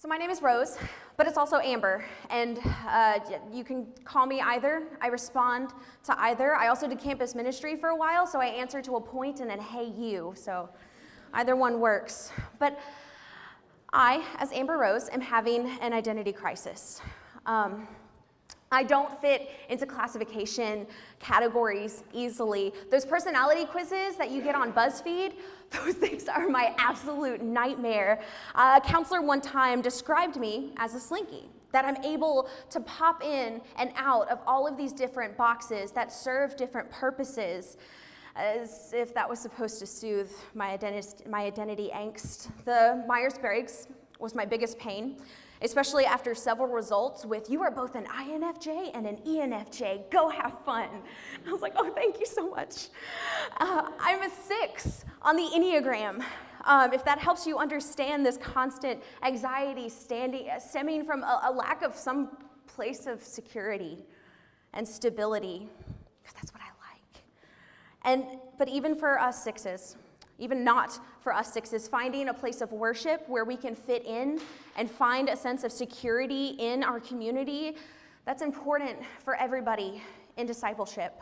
So my name is Rose, but it's also Amber, and you can call me either. I respond to either. I also did campus ministry for a while, so I answer to a point and then hey you, so either one works. But I, as Amber Rose, am having an identity crisis. I don't fit into classification categories easily. Those personality quizzes that you get on BuzzFeed, those things are my absolute nightmare. A counselor one time described me as a slinky, that I'm able to pop in and out of all of these different boxes that serve different purposes, as if that was supposed to soothe my identity angst. The Myers-Briggs was my biggest pain, especially after several results with, you are both an INFJ and an ENFJ, go have fun. And I was like, oh, thank you so much. I'm a 6 on the Enneagram. If that helps you understand this constant anxiety stemming from a lack of some place of security and stability, because that's what I like. But even for us 6s, even not for us 6s, finding a place of worship where we can fit in and find a sense of security in our community, that's important for everybody in discipleship.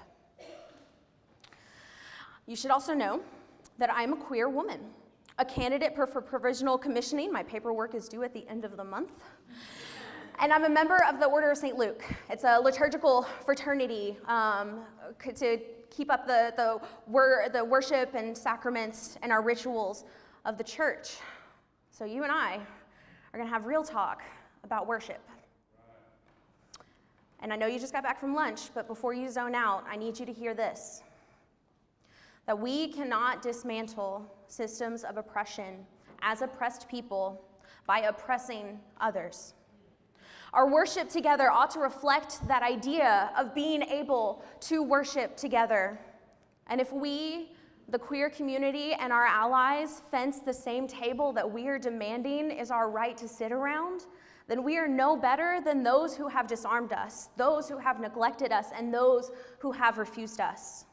You should also know that I'm a queer woman, a candidate for provisional commissioning. My paperwork is due at the end of the month. And I'm a member of the Order of St. Luke. It's a liturgical fraternity to keep up the worship and sacraments and our rituals of the church. So you and I are gonna have real talk about worship. And I know you just got back from lunch, but before you zone out, I need you to hear this. That we cannot dismantle systems of oppression as oppressed people by oppressing others. Our worship together ought to reflect that idea of being able to worship together. And if we, the queer community and our allies, fence the same table that we are demanding is our right to sit around, then we are no better than those who have disarmed us, those who have neglected us, and those who have refused us.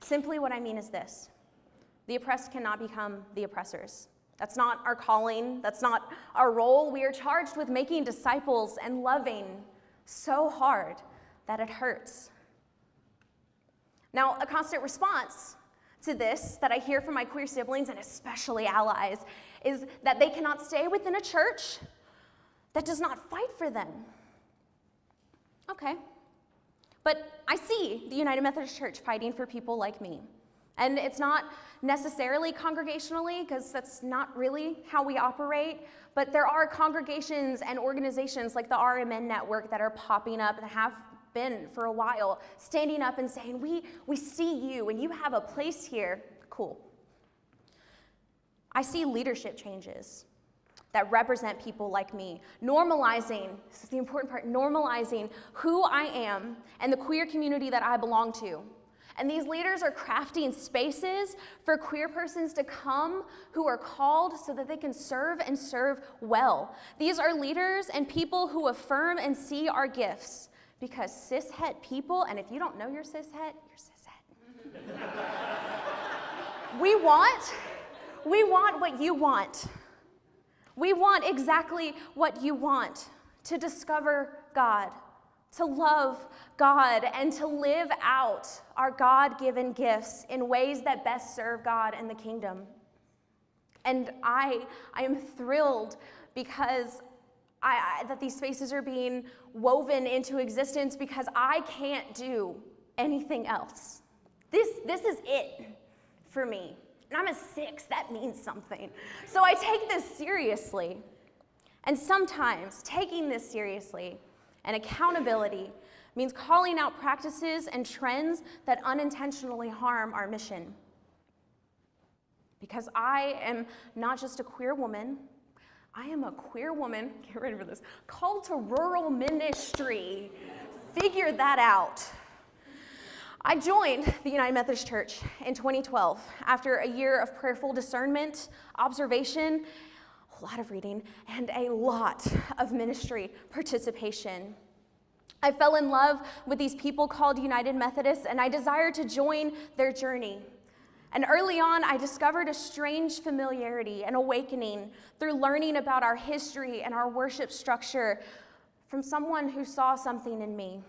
Simply what I mean is this: the oppressed cannot become the oppressors. That's not our calling, that's not our role. We are charged with making disciples and loving so hard that it hurts. Now, a constant response to this that I hear from my queer siblings, and especially allies, is that they cannot stay within a church that does not fight for them. Okay, but I see the United Methodist Church fighting for people like me. And it's not necessarily congregationally, because that's not really how we operate, but there are congregations and organizations like the RMN Network that are popping up and have been for a while, standing up and saying, we see you and you have a place here. Cool. I see leadership changes that represent people like me, normalizing, this is the important part, normalizing who I am and the queer community that I belong to. And these leaders are crafting spaces for queer persons to come who are called so that they can serve and serve well. These are leaders and people who affirm and see our gifts, because cishet people, and if you don't know you're cishet, you're cishet. We want what you want. We want exactly what you want: to discover God, to love God, and to live out our God-given gifts in ways that best serve God and the kingdom. And I am thrilled because that these spaces are being woven into existence, because I can't do anything else. This is it for me. And I'm a 6, that means something. So I take this seriously. And sometimes taking this seriously and accountability means calling out practices and trends that unintentionally harm our mission. Because I am not just a queer woman, I am a queer woman, get ready for this, called to rural ministry. Figure that out. I joined the United Methodist Church in 2012 after a year of prayerful discernment, observation, a lot of reading, and a lot of ministry participation. I fell in love with these people called United Methodists, and I desired to join their journey. And early on, I discovered a strange familiarity and awakening through learning about our history and our worship structure from someone who saw something in me.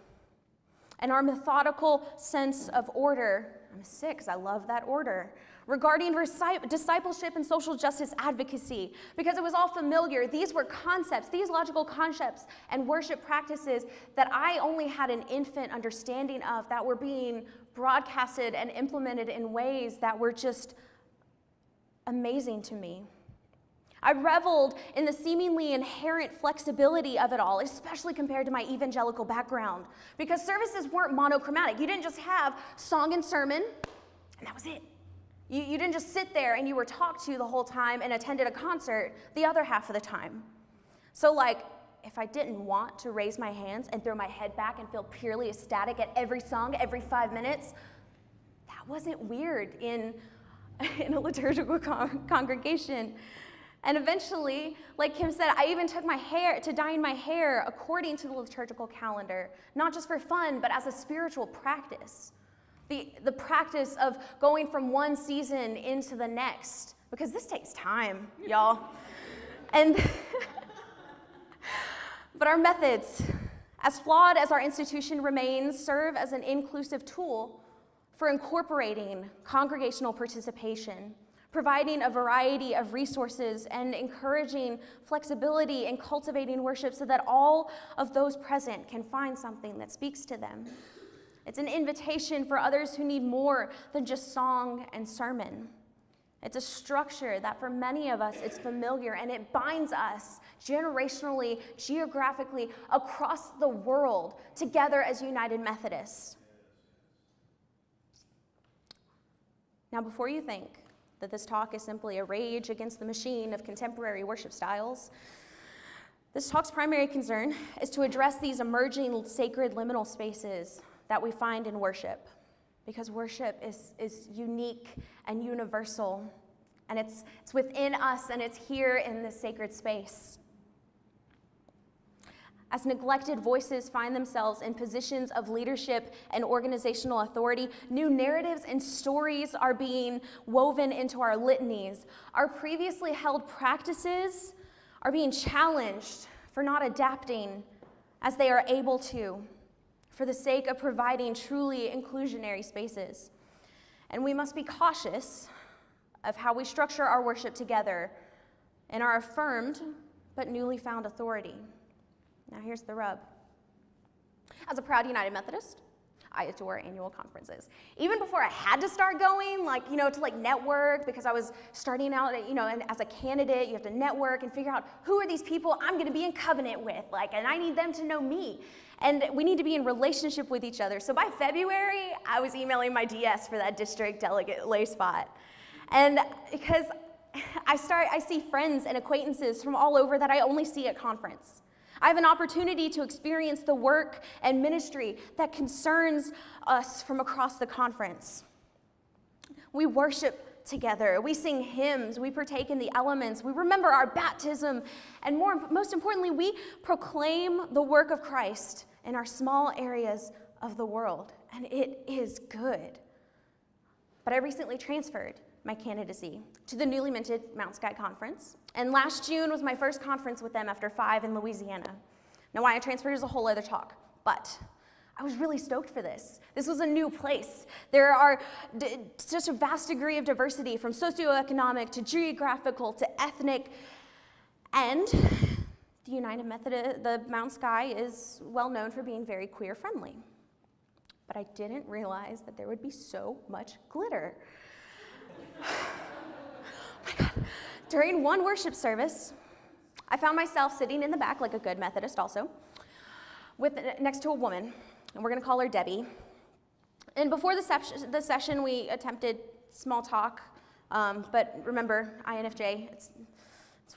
And our methodical sense of order, I'm sick because I love that order, regarding discipleship and social justice advocacy, because it was all familiar. These were concepts, theological concepts and worship practices that I only had an infant understanding of, that were being broadcasted and implemented in ways that were just amazing to me. I reveled in the seemingly inherent flexibility of it all, especially compared to my evangelical background, because services weren't monochromatic. You didn't just have song and sermon, and that was it. You didn't just sit there and you were talked to the whole time and attended a concert the other half of the time. So like, if I didn't want to raise my hands and throw my head back and feel purely ecstatic at every song, every 5 minutes, that wasn't weird in a liturgical congregation. And eventually, like Kim said, I even took to dyeing my hair according to the liturgical calendar, not just for fun, but as a spiritual practice. The practice of going from one season into the next, because this takes time, y'all. And but our methods, as flawed as our institution remains, serve as an inclusive tool for incorporating congregational participation, providing a variety of resources, and encouraging flexibility in cultivating worship so that all of those present can find something that speaks to them. It's an invitation for others who need more than just song and sermon. It's a structure that for many of us is familiar, and it binds us generationally, geographically, across the world together as United Methodists. Now, before you think that this talk is simply a rage against the machine of contemporary worship styles, this talk's primary concern is to address these emerging sacred liminal spaces that we find in worship, because worship is unique and universal, and it's within us, and it's here in this sacred space. As neglected voices find themselves in positions of leadership and organizational authority, new narratives and stories are being woven into our litanies. Our previously held practices are being challenged for not adapting as they are able to, for the sake of providing truly inclusionary spaces. And we must be cautious of how we structure our worship together in our affirmed but newly found authority. Now here's the rub. As a proud United Methodist, I adore annual conferences. Even before I had to start going, to network, because I was starting out, and as a candidate, you have to network and figure out who are these people I'm gonna be in covenant with, and I need them to know me. And we need to be in relationship with each other. So by February, I was emailing my DS for that district delegate lay spot. And because I see friends and acquaintances from all over that I only see at conference. I have an opportunity to experience the work and ministry that concerns us from across the conference. We worship together, we sing hymns, we partake in the elements, we remember our baptism, and most importantly, we proclaim the work of Christ in our small areas of the world, and it is good. But I recently transferred my candidacy to the newly minted Mount Sky Conference, and last June was my first conference with them after 5 in Louisiana. Now, why I transferred is a whole other talk, but I was really stoked for this. This was a new place. There are such a vast degree of diversity, from socioeconomic to geographical to ethnic, and the United Methodist, the Mount Sky is well known for being very queer friendly. But I didn't realize that there would be so much glitter. Oh my God. During one worship service, I found myself sitting in the back, like a good Methodist also, next to a woman, and we're gonna call her Debbie. And before the session, we attempted small talk, but remember, INFJ, it's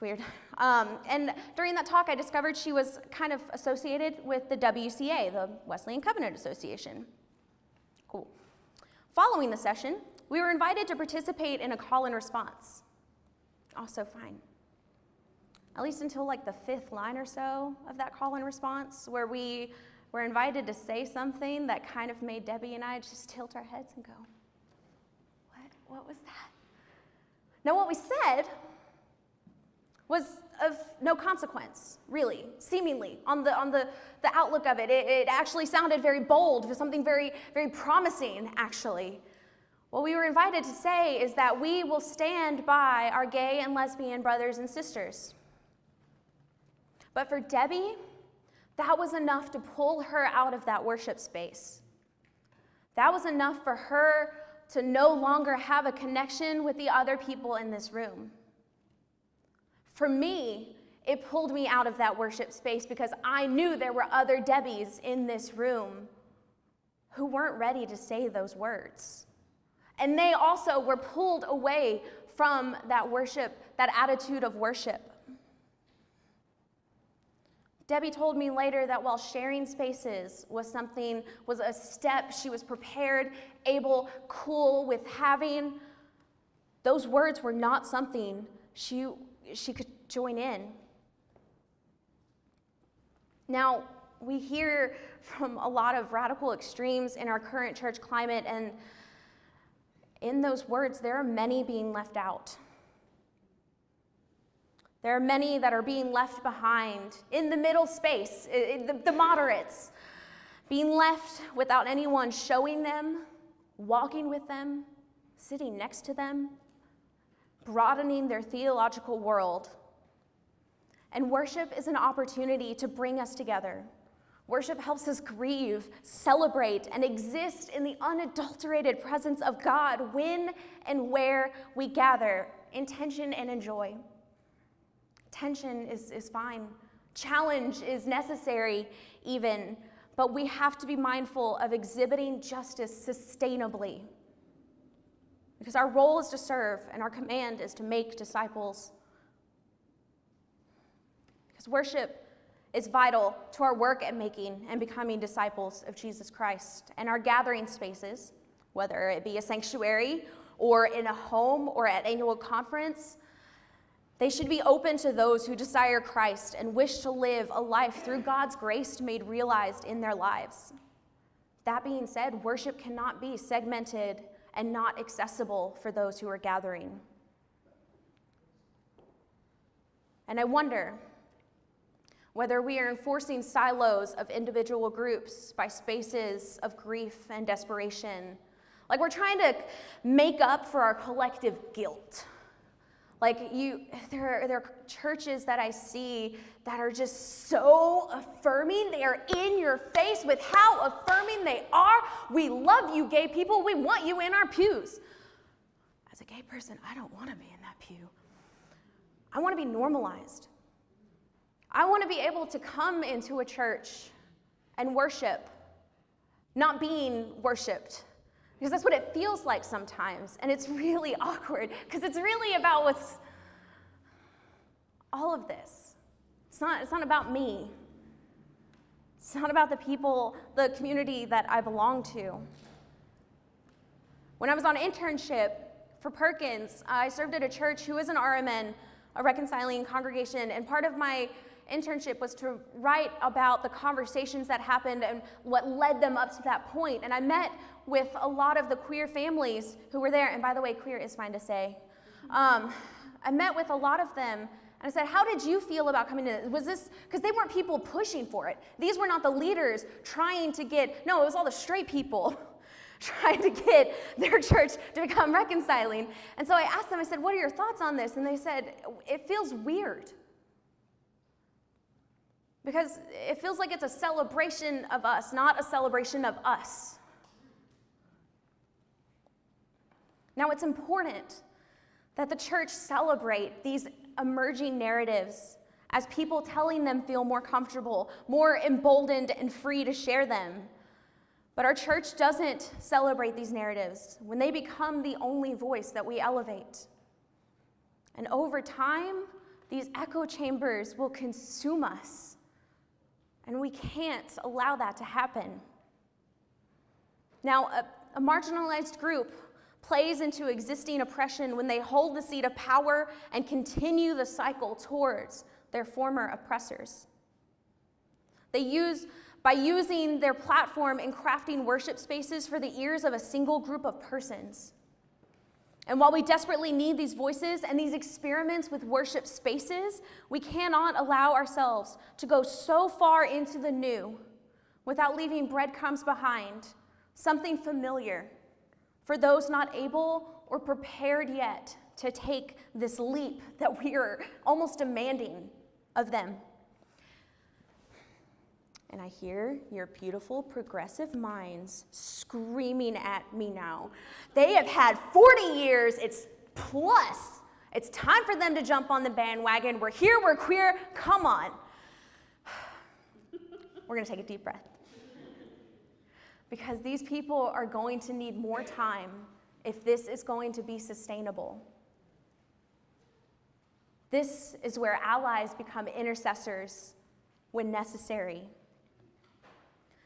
weird. And during that talk, I discovered she was kind of associated with the WCA, the Wesleyan Covenant Association. Cool. Following the session, we were invited to participate in a call and response. Also fine. At least until the 5th line or so of that call and response, where we were invited to say something that kind of made Debbie and I just tilt our heads and go, what? What was that? Now, what we said was of no consequence, really, seemingly, on the outlook of it. It actually sounded very bold, something very, very promising, actually. What we were invited to say is that we will stand by our gay and lesbian brothers and sisters. But for Debbie, that was enough to pull her out of that worship space. That was enough for her to no longer have a connection with the other people in this room. For me, it pulled me out of that worship space because I knew there were other Debbies in this room who weren't ready to say those words. And they also were pulled away from that worship, that attitude of worship. Debbie told me later that while sharing spaces was a step she was prepared, able, cool with having, those words were not something she could join in. Now, we hear from a lot of radical extremes in our current church climate, and in those words, there are many being left out. There are many that are being left behind in the middle space, the moderates, being left without anyone showing them, walking with them, sitting next to them, broadening their theological world. And worship is an opportunity to bring us together. Worship helps us grieve, celebrate, and exist in the unadulterated presence of God when and where we gather in tension and in joy. Tension is fine. Challenge is necessary even, but we have to be mindful of exhibiting justice sustainably. Because our role is to serve and our command is to make disciples. Because worship is vital to our work at making and becoming disciples of Jesus Christ. And our gathering spaces, whether it be a sanctuary or in a home or at annual conference, they should be open to those who desire Christ and wish to live a life through God's grace made realized in their lives. That being said, worship cannot be segmented and not accessible for those who are gathering. And I wonder whether we are enforcing silos of individual groups by spaces of grief and desperation, like we're trying to make up for our collective guilt. Like there are churches that I see that are just so affirming. They are in your face with how affirming they are. We love you, gay people. We want you in our pews. As a gay person, I don't want to be in that pew. I want to be normalized. I want to be able to come into a church and worship, not being worshiped. Because that's what it feels like sometimes, and it's really awkward, because it's really about what's all of this. It's not about me. It's not about the people, the community that I belong to. When I was on internship for Perkins, I served at a church who is an RMN, a reconciling congregation, and part of my internship was to write about the conversations that happened and what led them up to that point. And I met with a lot of the queer families who were there. And by the way, queer is fine to say. I met with a lot of them, and I said, how did you feel about coming to this? Was this, because they weren't people pushing for it. These were not the leaders trying to get, no, it was all the straight people trying to get their church to become reconciling. And so I asked them, I said, what are your thoughts on this? And they said, it feels weird. Because it feels like it's a celebration of us, not a celebration of us. Now, it's important that the church celebrate these emerging narratives as people telling them feel more comfortable, more emboldened and free to share them. But our church doesn't celebrate these narratives when they become the only voice that we elevate. And over time, these echo chambers will consume us. And we can't allow that to happen. Now, a marginalized group plays into existing oppression when they hold the seat of power and continue the cycle towards their former oppressors. By using their platform in crafting worship spaces for the ears of a single group of persons. And while we desperately need these voices and these experiments with worship spaces, we cannot allow ourselves to go so far into the new without leaving breadcrumbs behind, something familiar for those not able or prepared yet to take this leap that we are almost demanding of them. And I hear your beautiful progressive minds screaming at me now. They have had 40 years, it's plus. It's time for them to jump on the bandwagon. We're here, we're queer, come on. We're gonna take a deep breath. Because these people are going to need more time if this is going to be sustainable. This is where allies become intercessors when necessary.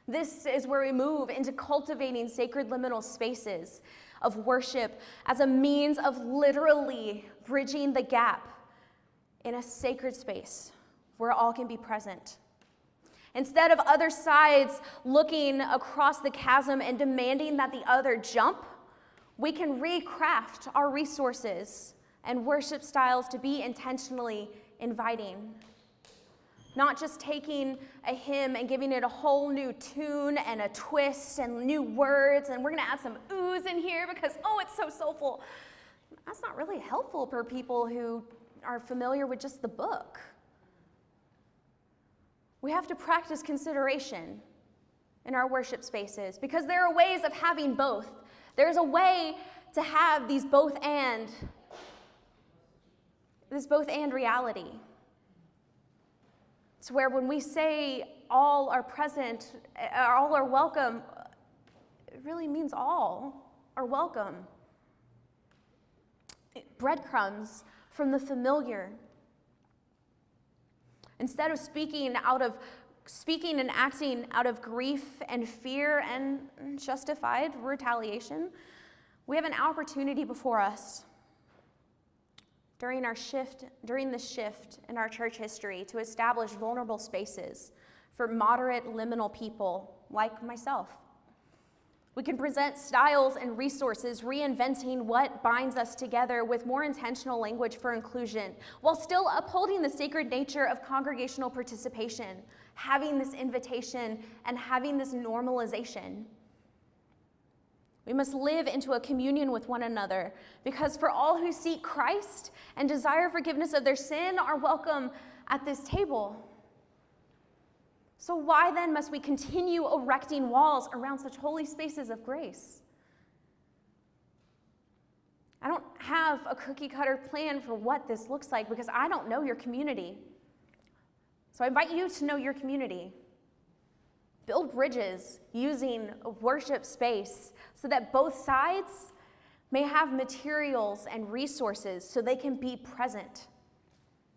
This is where we move into cultivating sacred liminal spaces of worship as a means of literally bridging the gap in a sacred space where all can be present. Instead of other sides looking across the chasm and demanding that the other jump, we can recraft our resources and worship styles to be intentionally inviting. Not just taking a hymn and giving it a whole new tune and a twist and new words, and we're gonna add some oohs in here because, oh, it's so soulful. That's not really helpful for people who are familiar with just the book. We have to practice consideration in our worship spaces because there are ways of having both. There's a way to have this both and reality. It's where when we say all are present, all are welcome, it really means all are welcome. Breadcrumbs from the familiar. Instead of speaking and acting out of grief and fear and justified retaliation, we have an opportunity before us during the shift in our church history to establish vulnerable spaces for moderate liminal people like myself. We can present styles and resources reinventing what binds us together with more intentional language for inclusion, while still upholding the sacred nature of congregational participation, having this invitation and having this normalization. We must live into a communion with one another, because for all who seek Christ and desire forgiveness of their sin are welcome at this table. So why then must we continue erecting walls around such holy spaces of grace? I don't have a cookie-cutter plan for what this looks like because I don't know your community. So I invite you to know your community. Build bridges using a worship space so that both sides may have materials and resources so they can be present.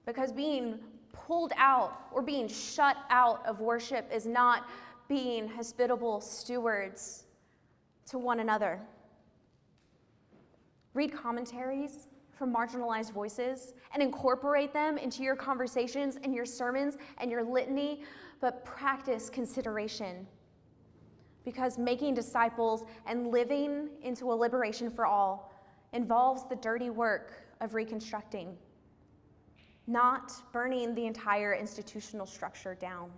Because being pulled out or being shut out of worship is not being hospitable stewards to one another. Read commentaries from marginalized voices and incorporate them into your conversations and your sermons and your litany, but practice consideration. Because making disciples and living into a liberation for all involves the dirty work of reconstructing, not burning the entire institutional structure down.